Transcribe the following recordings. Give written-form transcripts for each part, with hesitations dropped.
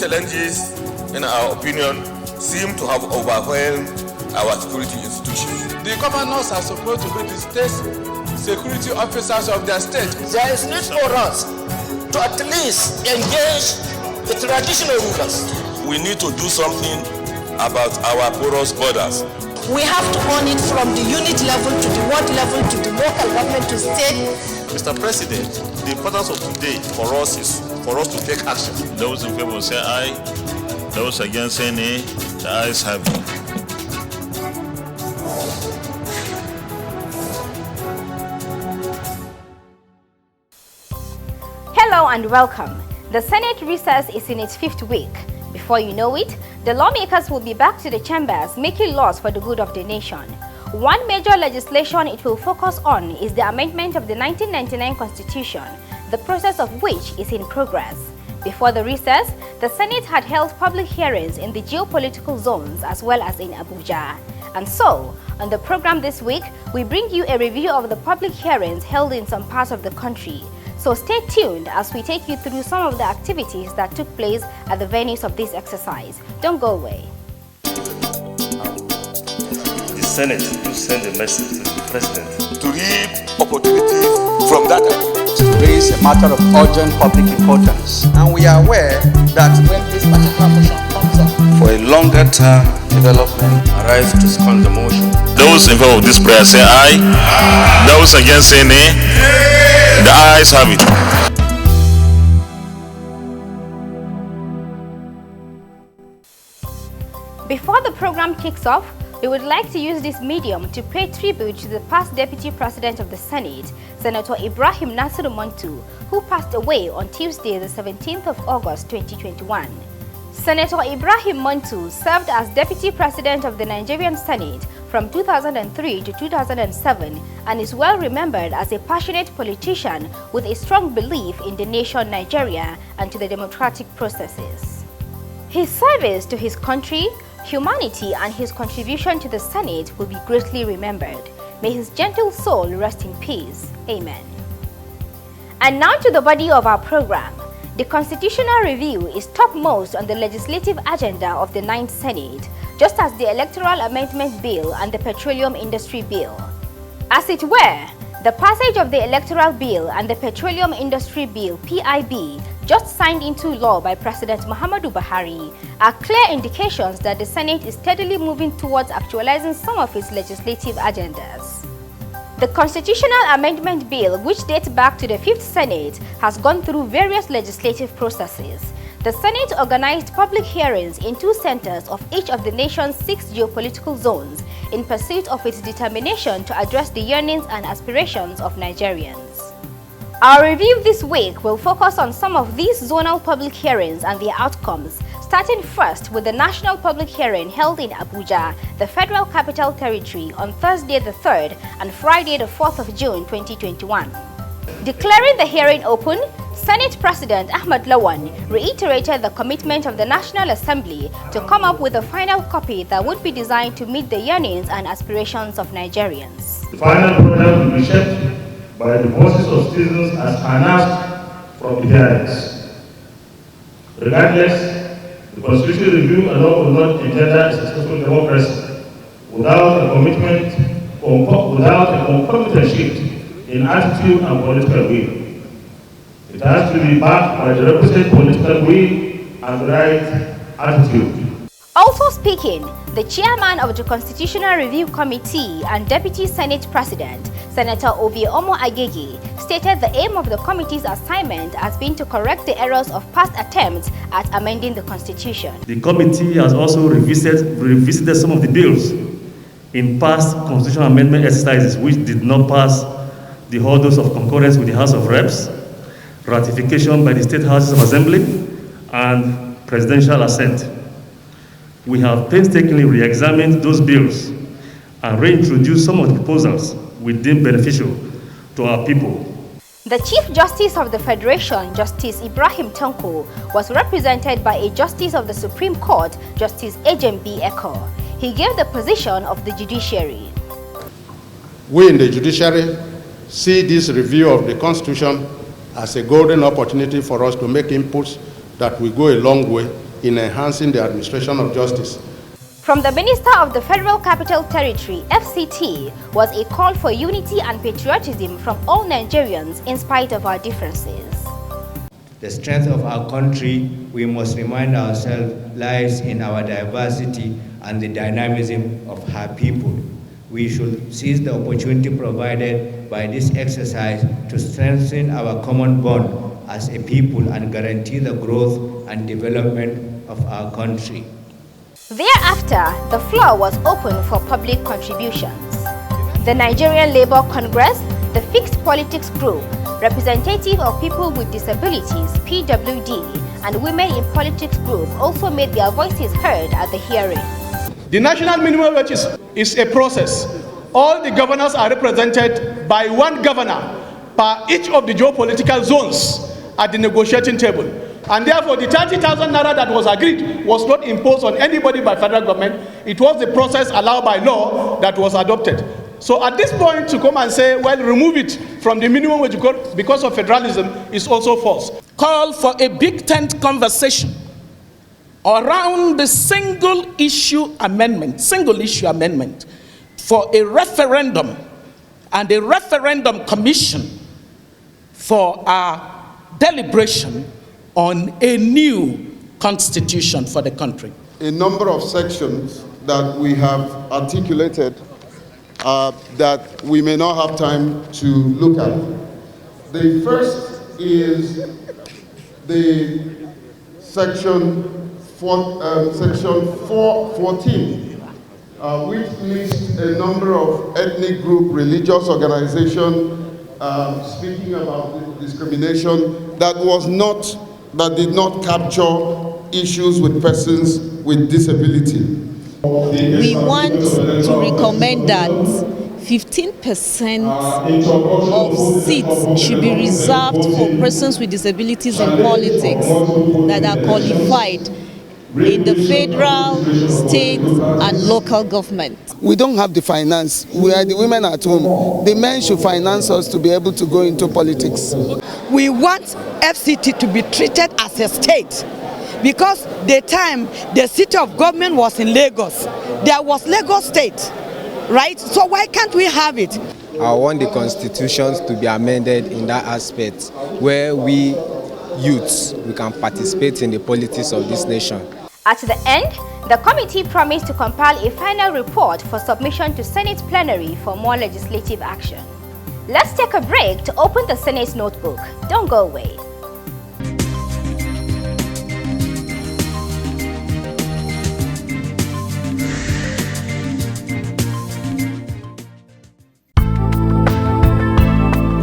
challenges, in our opinion, seem to have overwhelmed our security institutions. The governors are supposed to be the state security officers of their state. There is need for us to at least engage the traditional rulers. We need to do something about our porous borders. We have to own it from the unit level to the ward level to the local government to state. Mr. President, the importance of today for us is for us to take action. Those in favor say aye. Those against say nay. The ayes have it. Hello and welcome. The Senate recess is in its 5th week. Before you know it, the lawmakers will be back to the chambers making laws for the good of the nation. One major legislation it will focus on is the amendment of the 1999 Constitution, the process of which is in progress. Before the recess, the Senate had held public hearings in the geopolitical zones as well as in Abuja. And so, on the program this week, we bring you a review of the public hearings held in some parts of the country. So stay tuned as we take you through some of the activities that took place at the venues of this exercise. Don't go away. The Senate to send a message to the President to reap opportunities from that. To raise a matter of urgent public importance. And we are aware that when this particular motion comes up for a longer term development, arrive to second the motion. Those in favor of this prayer say aye. Those against say nay. The ayes have it. Before the program kicks off, we would like to use this medium to pay tribute to the past Deputy President of the Senate, Senator Ibrahim Nasiru Montu, who passed away on Tuesday, the 17th of August 2021. Senator Ibrahim Montu served as Deputy President of the Nigerian Senate from 2003 to 2007 and is well remembered as a passionate politician with a strong belief in the nation Nigeria and to the democratic processes. His service to his country, humanity, and his contribution to the Senate will be greatly remembered. May his gentle soul rest in peace. Amen. And now to the body of our program. The Constitutional Review is topmost on the legislative agenda of the 9th Senate, just as the Electoral Amendment Bill and the Petroleum Industry Bill. As it were, the passage of the Electoral Bill and the Petroleum Industry Bill, PIB, just signed into law by President Muhammadu Buhari, are clear indications that the Senate is steadily moving towards actualizing some of its legislative agendas. The Constitutional Amendment Bill, which dates back to the 5th Senate, has gone through various legislative processes. The Senate organized public hearings in 2 centers of each of the nation's 6 geopolitical zones in pursuit of its determination to address the yearnings and aspirations of Nigerians. Our review this week will focus on some of these zonal public hearings and their outcomes, starting first with the national public hearing held in Abuja, the Federal Capital Territory, on Thursday the 3rd and Friday the 4th of June 2021. Declaring the hearing open, Senate President Ahmed Lawan reiterated the commitment of the National Assembly to come up with a final copy that would be designed to meet the yearnings and aspirations of Nigerians. The final product will be shaped by the voices of citizens as announced from the hearings. Regardless, the Constitutional Review alone will not engender a successful democracy without a commitment or without a concomitant shift in attitude and political will. It has to be backed by the requisite political will and the right attitude. Also speaking, the chairman of the Constitutional Review Committee and Deputy Senate President, Senator Ovie Omo Agege, stated the aim of the committee's assignment has been to correct the errors of past attempts at amending the Constitution. The committee has also revisited some of the bills in past constitutional amendment exercises which did not pass the hurdles of concurrence with the House of Reps, ratification by the State Houses of Assembly, and presidential assent. We have painstakingly re-examined those bills and reintroduced some of the proposals we deem beneficial to our people. The Chief Justice of the Federation, Justice Ibrahim Tanko, was represented by a Justice of the Supreme Court, Justice Ejembi Eko. He gave the position of the judiciary. We in the judiciary see this review of the Constitution as a golden opportunity for us to make inputs that will go a long way in enhancing the administration of justice. From the Minister of the Federal Capital Territory, FCT, was a call for unity and patriotism from all Nigerians in spite of our differences. The strength of our country, we must remind ourselves, lies in our diversity and the dynamism of her people. We should seize the opportunity provided by this exercise to strengthen our common bond as a people and guarantee the growth and development of our country. Thereafter, the floor was open for public contributions. The Nigerian Labour Congress, the Fixed Politics Group, representative of people with disabilities, PWD, and Women in Politics Group also made their voices heard at the hearing. The national minimum wage is a process. All the governors are represented by one governor per each of the geopolitical zones at the negotiating table. And therefore, the 30,000 naira that was agreed was not imposed on anybody by federal government. It was the process allowed by law that was adopted. So at this point, to come and say, well, remove it from the minimum wage because of federalism is also false. Call for a big tent conversation around the single issue amendment for a referendum and a referendum commission for our deliberation on a new constitution for the country. A number of sections that we have articulated that we may not have time to look at. The first is the section 414, which lists a number of ethnic group, religious organization, speaking about discrimination that did not capture issues with persons with disability. We want to recommend that 15% of seats should be reserved for persons with disabilities in politics that are qualified in the federal, state, and local government. We don't have the finance. We are the women at home. The men should finance us to be able to go into politics. We want FCT to be treated as a state, because the time the city of government was in Lagos, there was Lagos State, right? So why can't we have it? I want the constitutions to be amended in that aspect, where we youths, we can participate in the politics of this nation. At the end, the committee promised to compile a final report for submission to Senate plenary for more legislative action. Let's take a break to open the Senate notebook. Don't go away.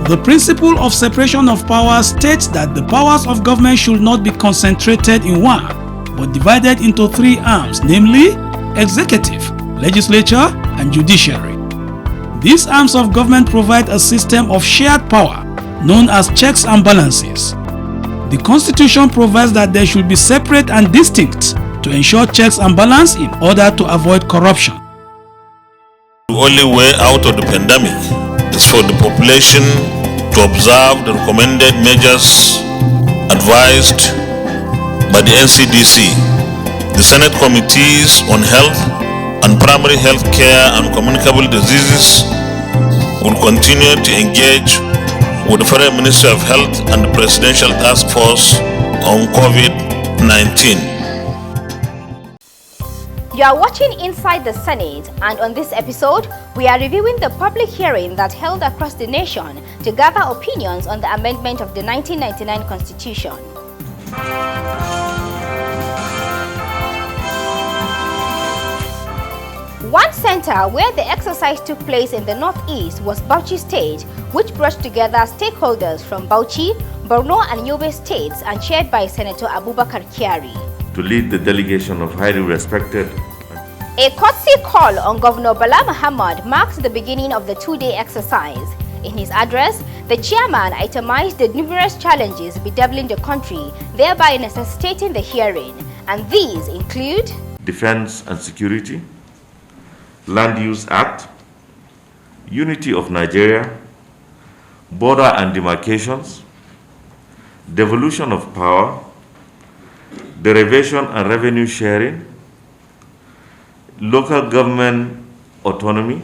The principle of separation of powers states that the powers of government should not be concentrated in one, but divided into three arms, namely executive, legislature, and judiciary. These arms of government provide a system of shared power known as checks and balances. The Constitution provides that they should be separate and distinct to ensure checks and balance in order to avoid corruption. The only way out of the pandemic is for the population to observe the recommended measures advised by the NCDC. The Senate Committees on Health and Primary Health Care and Communicable Diseases will continue to engage with the Federal Ministry of Health and the Presidential Task Force on COVID-19. You are watching Inside the Senate, and on this episode, we are reviewing the public hearing that held across the nation to gather opinions on the amendment of the 1999 Constitution. One center where the exercise took place in the northeast was Bauchi State, which brought together stakeholders from Bauchi, Borno and Yobe states and chaired by Senator Abubakar Kyari. To lead the delegation of highly respected. A courtesy call on Governor Bala Muhammad marked the beginning of the two-day exercise. In his address, the chairman itemized the numerous challenges bedeviling the country, thereby necessitating the hearing. And these include Defense and Security, Land Use Act, Unity of Nigeria, Border and Demarcations, Devolution of Power, derivation and revenue sharing, local government autonomy,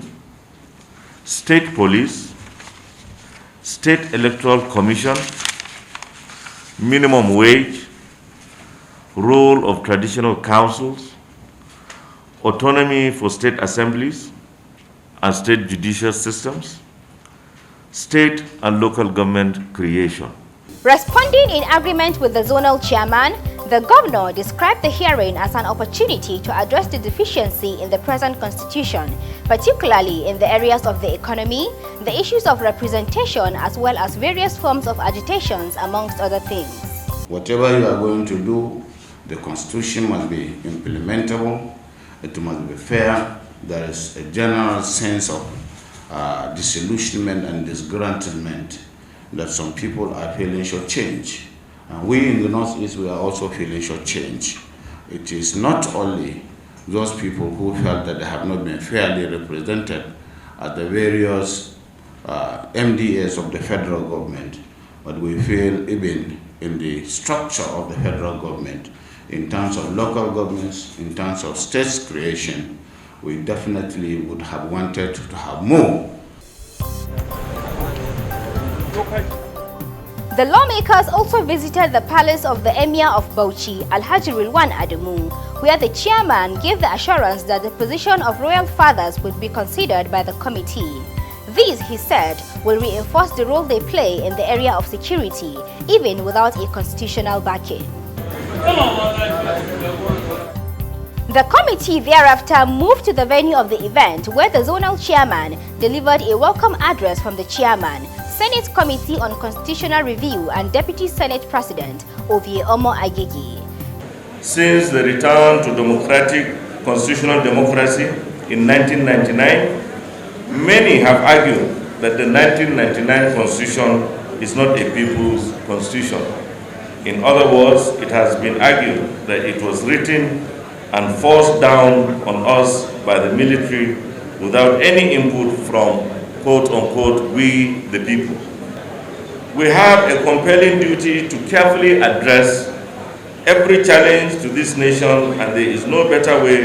state police, state electoral commission, minimum wage, role of traditional councils, autonomy for state assemblies and state judicial systems, state and local government creation. Responding in agreement with the zonal chairman, the governor described the hearing as an opportunity to address the deficiency in the present constitution, particularly in the areas of the economy, the issues of representation, as well as various forms of agitations, amongst other things. Whatever you are going to do, the constitution must be implementable, it must be fair. There is a general sense of disillusionment and disgruntlement that some people are feeling shortchanged. And we in the Northeast, we are also feeling shortchanged. It is not only those people who felt that they have not been fairly represented at the various MDAs of the federal government, but we feel even in the structure of the federal government, in terms of local governments, in terms of states creation, we definitely would have wanted to have more. The lawmakers also visited the palace of the Emir of Bauchi, Alhaji Rilwan Adamu, where the chairman gave the assurance that the position of royal fathers would be considered by the committee. This, he said, will reinforce the role they play in the area of security, even without a constitutional backing. The committee thereafter moved to the venue of the event, where the zonal chairman delivered a welcome address from the chairman, Senate Committee on Constitutional Review and Deputy Senate President Ovie Omo Agege. Since the return to democratic constitutional democracy in 1999, many have argued that the 1999 constitution is not a people's constitution. In other words, it has been argued that it was written and forced down on us by the military without any input from quote-unquote, we the people. We have a compelling duty to carefully address every challenge to this nation, and there is no better way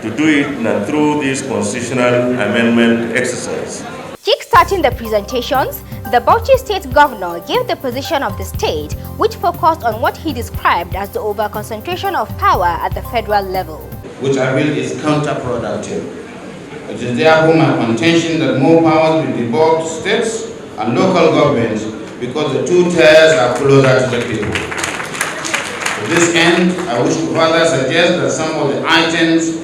to do it than through this constitutional amendment exercise. Kickstarting the presentations, the Bauchi State Governor gave the position of the state, which focused on what he described as the over-concentration of power at the federal level. Which I feel is counterproductive. It is therefore my contention that more powers be devolved to states and local governments because the two tiers are closer to the people. To this end, I wish to further suggest that some of the items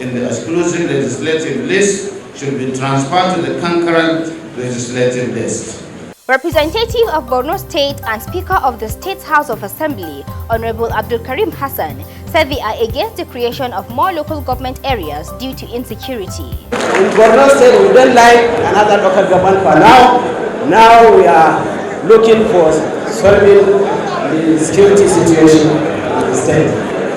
in the exclusive legislative list should be transferred to the concurrent legislative list. Representative of Borno State and Speaker of the State House of Assembly, Honorable Abdul Karim Hassan, said they are against the creation of more local government areas due to insecurity. In Borno State, we don't like another local government for now. Now we are looking for solving the security situation in the state.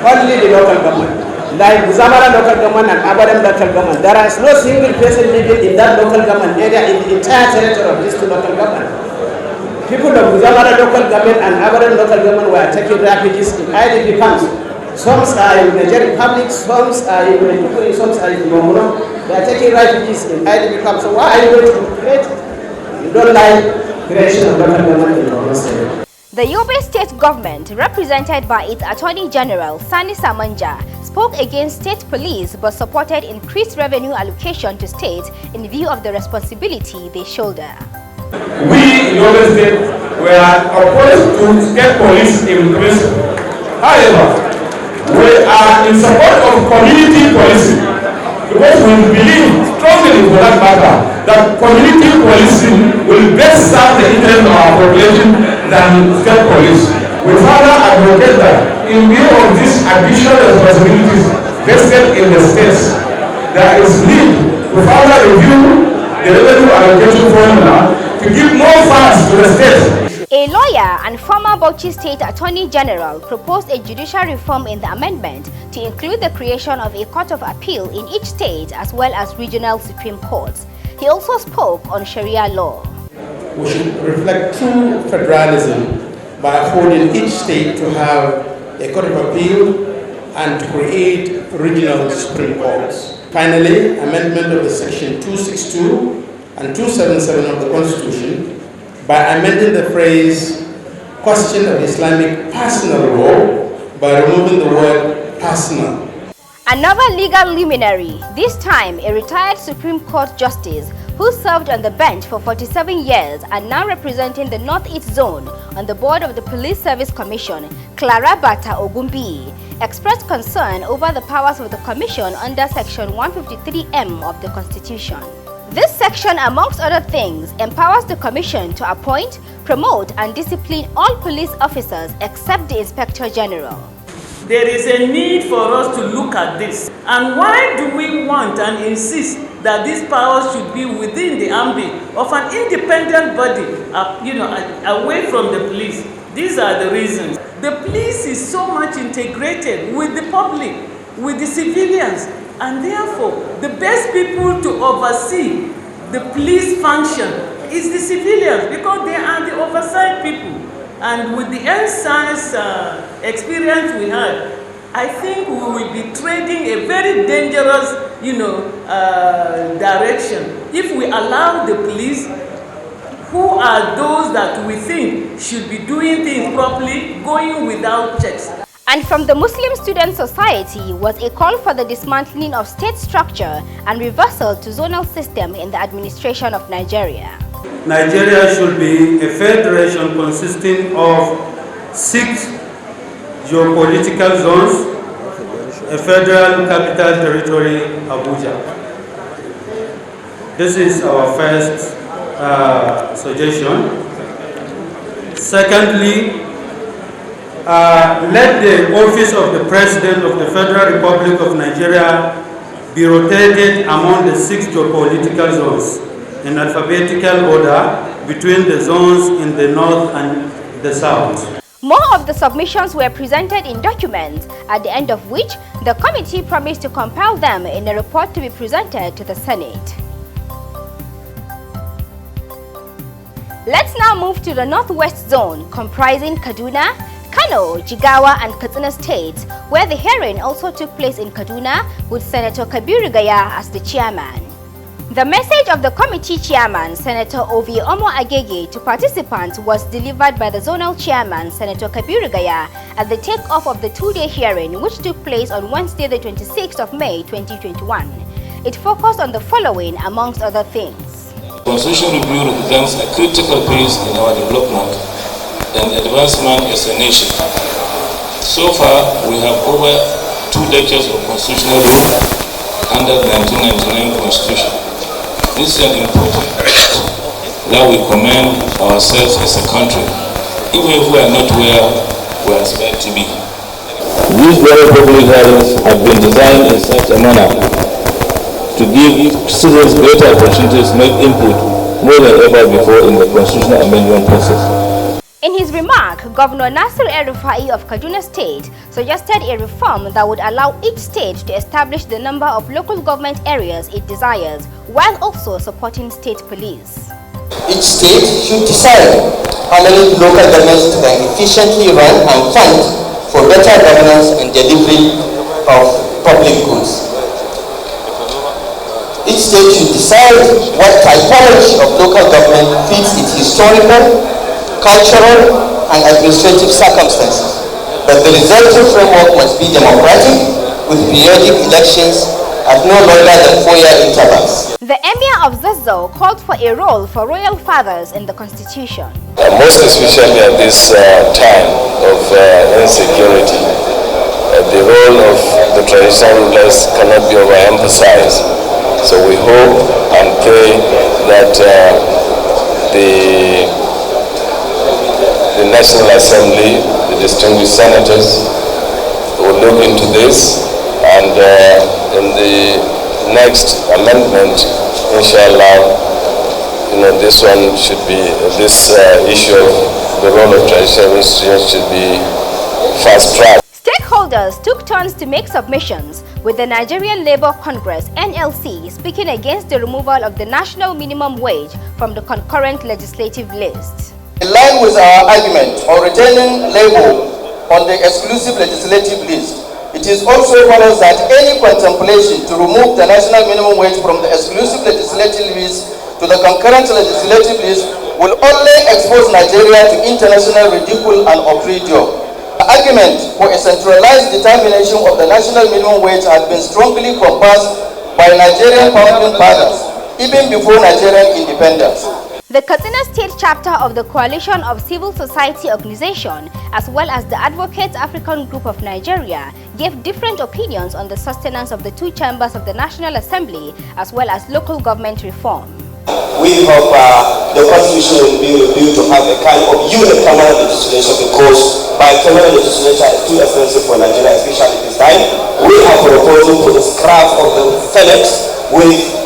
Only the local government. Like Zamara local government and Abadan local government, there is no single person living in that local government area in the entire territory of these two local governments. People of Zamara local government and Abadan local government were taking refugees in IDP camps. Some are in the Niger Republic, some are in Maiduguri, some are in Momono. They are taking refugees in IDP camps. So why are you going to create? You don't like creation of local government in Borno State. The Yobe State government, represented by its Attorney General Sani Samanja, spoke against state police but supported increased revenue allocation to states in view of the responsibility they shoulder. We in Yobe State were opposed to state police in principle. However, we are in support of community policing because we believe strongly, for that matter, that community policing will best serve the interest of our population than state police. We further advocate that in view of these additional responsibilities vested in the states, there is need to further review the revenue allocation formula to give more funds to the states. A lawyer and former Bauchi State Attorney General proposed a judicial reform in the amendment to include the creation of a court of appeal in each state as well as regional supreme courts. He also spoke on Sharia law. We should reflect true federalism by affording each state to have a court of appeal, and to create regional Supreme Courts. Finally, amendment of the section 262 and 277 of the Constitution by amending the phrase question of Islamic personal law by removing the word personal. Another legal luminary, this time a retired Supreme Court Justice who served on the bench for 47 years and now representing the Northeast Zone on the board of the Police Service Commission, Clara Bata Ogumbi, expressed concern over the powers of the Commission under Section 153M of the Constitution. This section, amongst other things, empowers the Commission to appoint, promote and discipline all police officers except the Inspector General. There is a need for us to look at this. And why do we want and insist that these powers should be within the ambit of an independent body, away from the police? These are the reasons. The police is so much integrated with the public, with the civilians, and therefore the best people to oversee the police function is the civilians, because they are the oversight people. And with the NSAS experience we had, I think we will be treading a very dangerous, direction if we allow the police, who are those that we think should be doing things properly, going without checks. And from the Muslim Student Society was a call for the dismantling of state structure and reversal to zonal system in the administration of Nigeria. Nigeria should be a federation consisting of 6 geopolitical zones, a federal capital territory, Abuja. This is our first suggestion. Secondly, let the office of the President of the Federal Republic of Nigeria be rotated among the 6 geopolitical zones in alphabetical order between the zones in the north and the south. More of the submissions were presented in documents, at the end of which the committee promised to compile them in a report to be presented to the Senate. Let's now move to the Northwest Zone, comprising Kaduna, Kano, Jigawa and Katsina states, where the hearing also took place in Kaduna with Senator Kabiru Gaya as the chairman. The message of the committee chairman, Senator Ovi Omo Agege, to participants was delivered by the zonal chairman, Senator Kabiru Gaya, at the take-off of the 2-day hearing, which took place on Wednesday, the 26th of May, 2021. It focused on the following, amongst other things. Constitution review represents a critical phase in our development and advancement as a nation. So far, we have over 2 decades of constitutional review under the 1999 Constitution. This is an important fact that we commend ourselves as a country, even if we are not where we are expected to be. These very public hearings have been designed in such a manner to give citizens greater opportunities to make input more than ever before in the constitutional amendment process. In his remark, Governor Nasir El-Rufai of Kaduna State suggested a reform that would allow each state to establish the number of local government areas it desires, while also supporting state police. Each state should decide how many local governments it can efficiently run and fund for better governance and delivery of public goods. Each state should decide what typology of local government fits its historical, cultural and administrative circumstances, but the resulting framework must be democratic with periodic elections at no longer than 4-year intervals. The Emir of Zazzau called for a role for royal fathers in the constitution. Most especially at this time of insecurity, the role of the traditional rulers cannot be overemphasized. So we hope and pray that the National Assembly, the distinguished senators, will look into this, and in the next amendment, inshallah, this one should be, this issue of the role of traditional institutions should be fast-tracked. Stakeholders took turns to make submissions, with the Nigerian Labour Congress (NLC) speaking against the removal of the national minimum wage from the concurrent legislative list. In line with our argument on retaining labor on the exclusive legislative list. It is also follows that any contemplation to remove the national minimum wage from the exclusive legislative list to the concurrent legislative list will only expose Nigeria to international ridicule and outrage. The argument for a centralized determination of the national minimum wage has been strongly compassed by Nigerian founding fathers, even before Nigerian independence. The Katsina State chapter of the Coalition of Civil Society Organization, as well as the Advocates African Group of Nigeria, gave different opinions on the sustenance of the two chambers of the National Assembly, as well as local government reform. We hope the Constitution will be reviewed to have a kind of unicameral legislation, because bicameral legislation is too expensive for Nigeria, especially this time. We are proposing to the scrap of the Senate with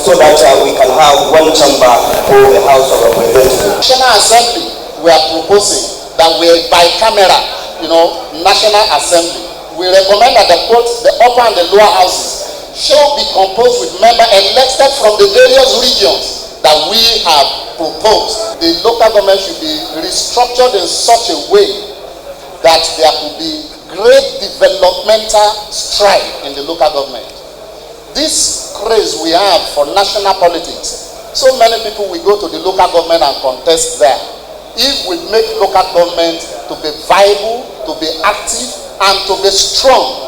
so that we can have one chamber for the House of Representatives. National Assembly, we are proposing that we are bicameral, National Assembly. We recommend that both the upper and the lower houses should be composed with members elected from the various regions that we have proposed. The local government should be restructured in such a way that there could be great developmental stride in the local government. This craze we have for national politics, so many people will go to the local government and contest there. If we make local government to be viable, to be active, and to be strong.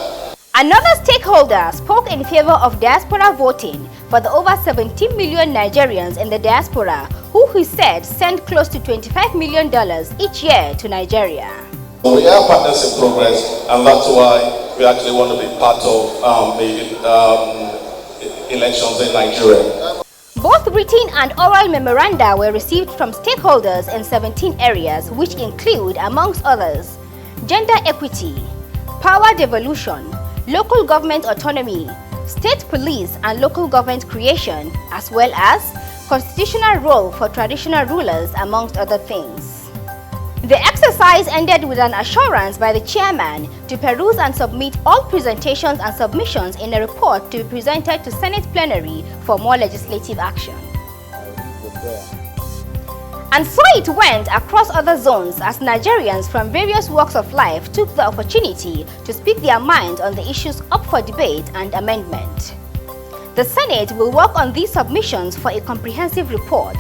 Another stakeholder spoke in favor of diaspora voting for the over 17 million Nigerians in the diaspora, who he said send close to $25 million each year to Nigeria. We are partners in progress, and that's why we actually want to be part of the elections in Nigeria. Both written and oral memoranda were received from stakeholders in 17 areas, which include, amongst others, gender equity, power devolution, local government autonomy, state police and local government creation, as well as constitutional role for traditional rulers, amongst other things. The exercise ended with an assurance by the chairman to peruse and submit all presentations and submissions in a report to be presented to Senate plenary for more legislative action. And so it went across other zones as Nigerians from various walks of life took the opportunity to speak their minds on the issues up for debate and amendment. The Senate will work on these submissions for a comprehensive report.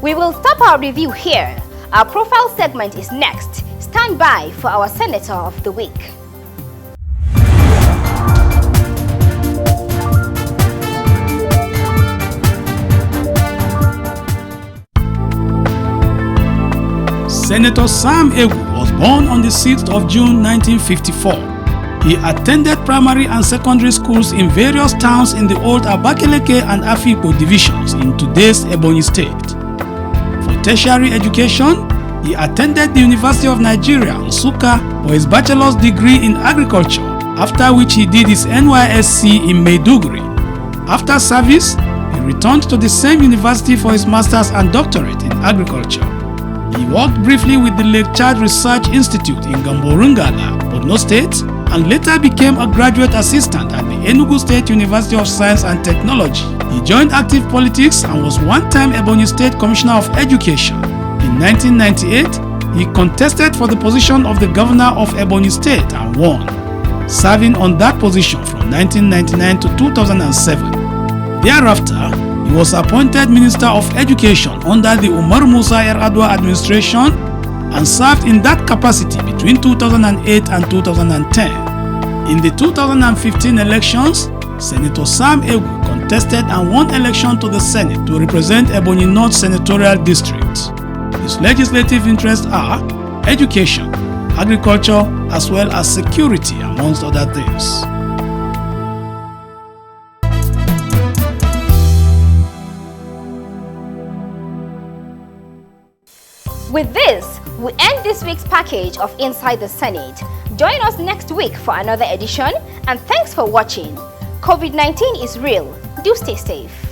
We will stop our review here. Our profile segment is next. Stand by for our Senator of the Week. Senator Sam Egwu was born on the 6th of June 1954. He attended primary and secondary schools in various towns in the old Abakaleke and Afikpo divisions in today's Ebonyi State. For tertiary education, he attended the University of Nigeria, Nsukka, for his bachelor's degree in agriculture, after which he did his NYSC in Maiduguri. After service, he returned to the same university for his master's and doctorate in agriculture. He worked briefly with the Lake Chad Research Institute in Gamborungala, Borno State, and later became a graduate assistant at the Enugu State University of Science and Technology. He joined active politics and was one-time Ebonyi State Commissioner of Education. In 1998, he contested for the position of the Governor of Ebonyi State and won, serving on that position from 1999 to 2007. Thereafter, he was appointed Minister of Education under the Umar Musa Yar'Adua administration and served in that capacity between 2008 and 2010. In the 2015 elections, Senator Sam Egwu contested and won election to the Senate to represent Ebonyi North Senatorial District. His legislative interests are education, agriculture, as well as security, amongst other things. With this, we end this week's package of Inside the Senate. Join us next week for another edition, and thanks for watching. COVID-19 is real. Do stay safe.